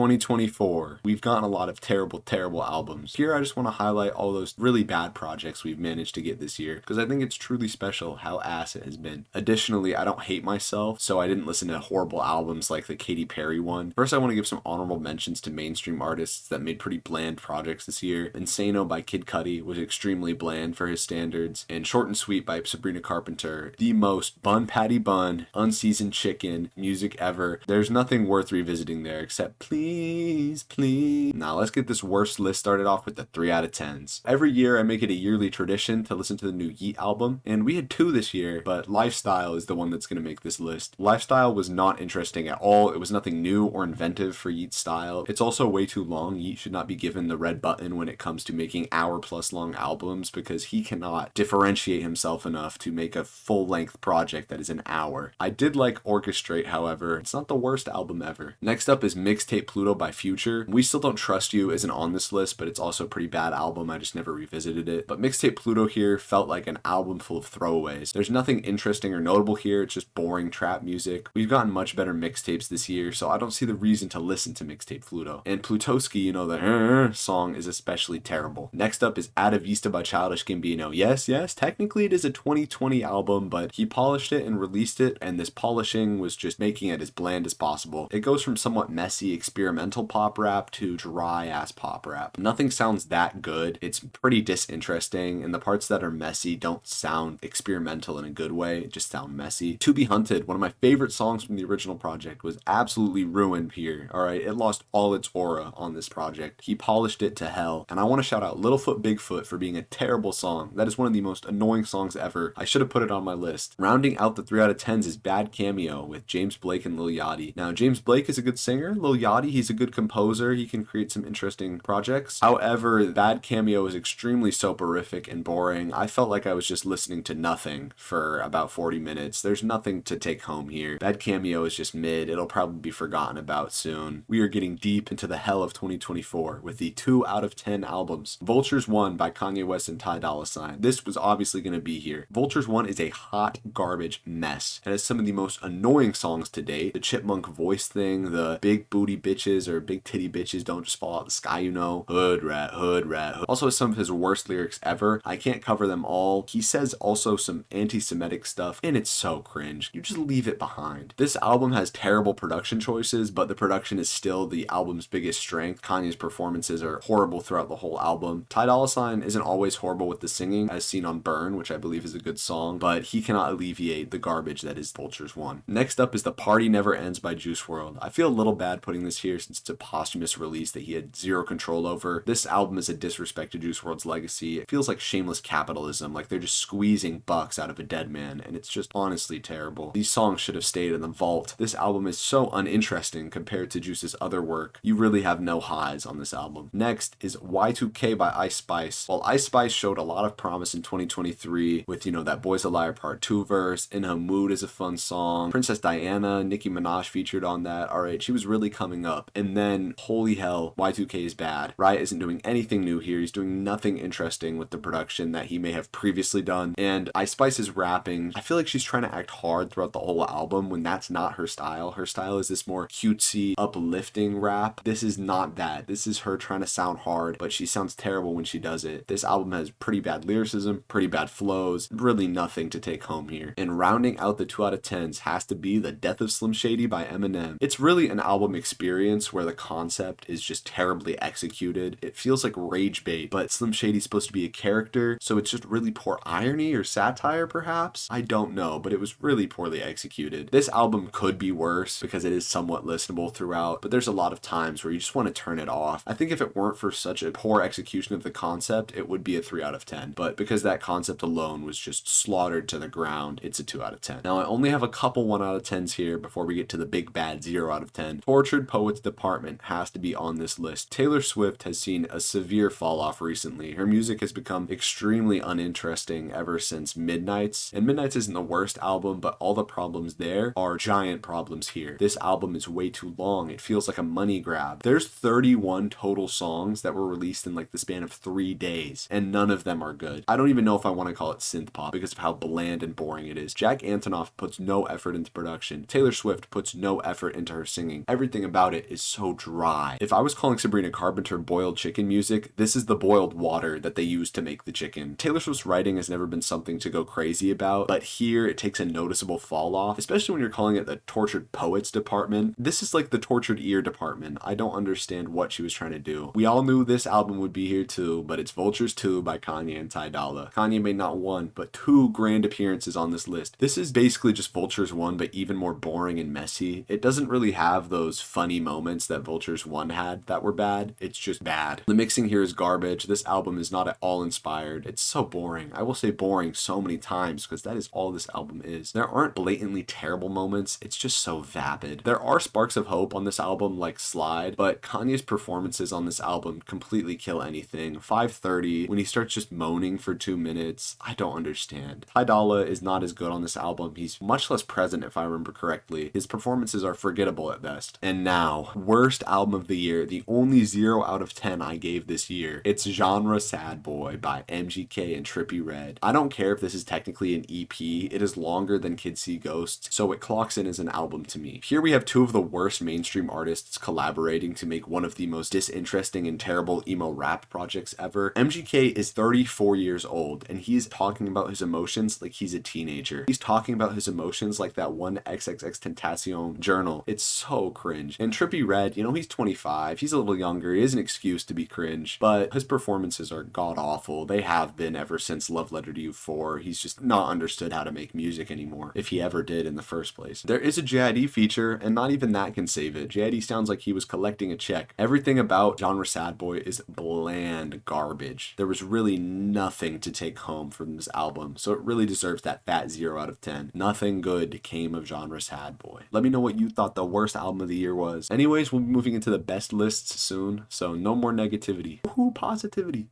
2024. We've gotten a lot of terrible albums. Here I just want to highlight all those really bad projects we've managed to get this year, because I think it's truly special how ass it has been. Additionally, I don't hate myself, so I didn't listen to horrible albums like the Katy Perry one. First, I want to give some honorable mentions to mainstream artists that made pretty bland projects this year. Insano by Kid Cudi was extremely bland for his standards, and Short and Sweet by Sabrina Carpenter, the most bun patty bun, unseasoned chicken music ever. There's nothing worth revisiting there except please, please. Now let's get this worst list started off with the 3 out of 10s. Every year I make it a yearly tradition to listen to the new Yeat album, and we had 2 this year, but Lyfestyle is the one that's going to make this list. Lyfestyle was not interesting at all. It was nothing new or inventive for Yeat's style. It's also way too long. Yeat should not be given the red button when it comes to making hour-plus long albums, because he cannot differentiate himself enough to make a full-length project that is an hour. I did like Orchestrate, however. It's not the worst album ever. Next up is Mixtape Pluto by Future. We Still Don't Trust You isn't on this list, but it's also a pretty bad album. I just never revisited it. But Mixtape Pluto here felt like an album full of throwaways. There's nothing interesting or notable here. It's just boring trap music. We've gotten much better mixtapes this year, so I don't see the reason to listen to Mixtape Pluto. And Plutoski, you know, the song is especially terrible. Next up is Atavista by Childish Gambino. Yes, technically it is a 2020 album, but he polished it and released it, and this polishing was just making it as bland as possible. It goes from somewhat messy experimental pop rap to dry ass pop rap. Nothing sounds that good. It's pretty disinteresting, and the parts that are messy don't sound experimental in a good way. It just sound messy. To Be Hunted, one of my favorite songs from the original project, was absolutely ruined here. Alright, it lost all its aura on this project. He polished it to hell, and I want to shout out Littlefoot Bigfoot for being a terrible song. That is one of the most annoying songs ever. I should have put it on my list. Rounding out the 3 out of 10s is Bad Cameo with James Blake and Lil Yachty. Now, James Blake is a good singer. Lil Yachty, he's a good composer. He can create some interesting projects. However, Bad Cameo is extremely soporific and boring. I felt like I was just listening to nothing for about 40 minutes. There's nothing to take home here. Bad Cameo is just mid. It'll probably be forgotten about soon. We are getting deep into the hell of 2024 with the 2 out of 10 albums. Vultures 1 by Kanye West and Dolla. This was obviously going to be here. Vultures 1 is a hot garbage mess. It has some of the most annoying songs to date. The chipmunk voice thing, the big booty bitches or big titty bitches don't just fall out the sky, you know. Hood rat, hood rat. Also has some of his worst lyrics ever. I can't cover them all. He says also some anti-Semitic stuff, and it's so cringe. You just leave it behind. This album has terrible production choices, but the production is still the album's biggest strength. Kanye's performances are horrible throughout the whole album. Dolla isn't always horrible with the singing, as seen on Burn, which I believe is a good song, but he cannot alleviate the garbage that is Vultures 1. Next up is The Party Never Ends by Juice WRLD. I feel a little bad putting this here since it's a posthumous release that he had zero control over. This album is a disrespect to Juice WRLD's legacy. It feels like shameless capitalism, like they're just squeezing bucks out of a dead man, and it's just honestly terrible. These songs should have stayed in the vault. This album is so uninteresting compared to Juice's other work. You really have no highs on this album. Next is Y2K by Ice Spice. While Ice Spice showed a lot of promise in 2023 with, you know, that Boys a Liar Part 2 verse, In Her Mood is a fun song, Princess Diana, Nicki Minaj featured on that. Alright, she was really coming up. And then, holy hell, Y2K is bad. Riot isn't doing anything new here. He's doing nothing interesting with the production that he may have previously done. And Ice Spice is rapping. I feel like she's trying to act hard throughout the whole album when that's not her style. Her style is this more cutesy, uplifting rap. This is not that. This is her trying to sound hard, but she sounds terrible when she does it. This album has pretty bad lyricism, pretty bad flows, really nothing to take home here. And rounding out the 2 out of 10s has to be The Death of Slim Shady by Eminem. It's really an album experience where the concept is just terribly executed. It feels like rage bait, but Slim Shady's supposed to be a character, so it's just really poor irony or satire perhaps? I don't know, but it was really poorly executed. This album could be worse because it is somewhat listenable throughout, but there's a lot of times where you just want to turn it off. I think if it weren't for such a poor execution of the concept, it would be a 3 out of 10, but because that concept alone was just slaughtered to the ground, it's a 2 out of 10. Now I only have a couple 1 out of 10s here before we get to the big bad 0 out of 10. Tortured Poets Department has to be on this list. Taylor Swift has seen a severe fall off recently. Her music has become extremely uninteresting ever since Midnights, and Midnights isn't the worst album, but all the problems there are giant problems here. This album is way too long. It feels like a money grab. There's 31 total songs that were released in like the span of 3 days, and none of them are good. I don't even know if I want to call it synth pop because of how bland and boring it is. Jack Antonoff puts no effort into production. Taylor Swift puts no effort into her singing. Everything about it is so dry. If I was calling Sabrina Carpenter boiled chicken music, this is the boiled water that they use to make the chicken. Taylor Swift's writing has never been something to go crazy about, but here it takes a noticeable fall off, especially when you're calling it the tortured poets department. This is like the tortured ear department. I don't understand what she was trying to do. We all knew this album would be here too, but it's Vultures 2 by Kanye and Dolla. Kanye made not one, but 2 grand appearances on this list. This is basically just Vultures 1, but even more boring and messy. It doesn't really have those funny moments that Vultures 1 had that were bad. It's just bad. The mixing here is garbage. This album is not at all inspired. It's so boring. I will say boring so many times because that is all this album is. There aren't blatantly terrible moments. It's just so vapid. There are sparks of hope on this album like Slide, but Kanye's performances on this album completely kill anything. 5:30, when he starts just moaning for 2 minutes, I don't understand. Dolla is not as good on this album. He's much less present if I remember correctly. His performances are forgettable at best. And now, worst album of the year, the only 0 out of 10 I gave this year. It's Genre Sad Boy by MGK and Trippie Redd. I don't care if this is technically an EP. It is longer than Kids See Ghosts, so it clocks in as an album to me. Here we have 2 of the worst mainstream artists collaborating to make one of the most disinteresting and terrible emo rap projects ever. MGK is 34 years old, and he's talking about his emotions like he's a teenager. He's talking about his emotions like that one XXXTentacion journal. It's so cringe. And Trippie Redd, you know, he's 25. He's a little younger. He has an excuse to be cringe, but his performances are god-awful. They have been ever since Love Letter to You 4. He's just not understood how to make music anymore, if he ever did in the first place. There is a Yachty feature, and not even that can save it. Yachty sounds like he was collecting a check. Everything about Genre Sad Boy is bland garbage. There was really nothing to take home from this album, so it really deserves that fat 0 out of 10. Nothing good came of Genre Sad Boy. Let me know what you thought the worst album of the year was. Anyways, we'll be moving into the best lists soon, so no more negativity. Woohoo, positivity.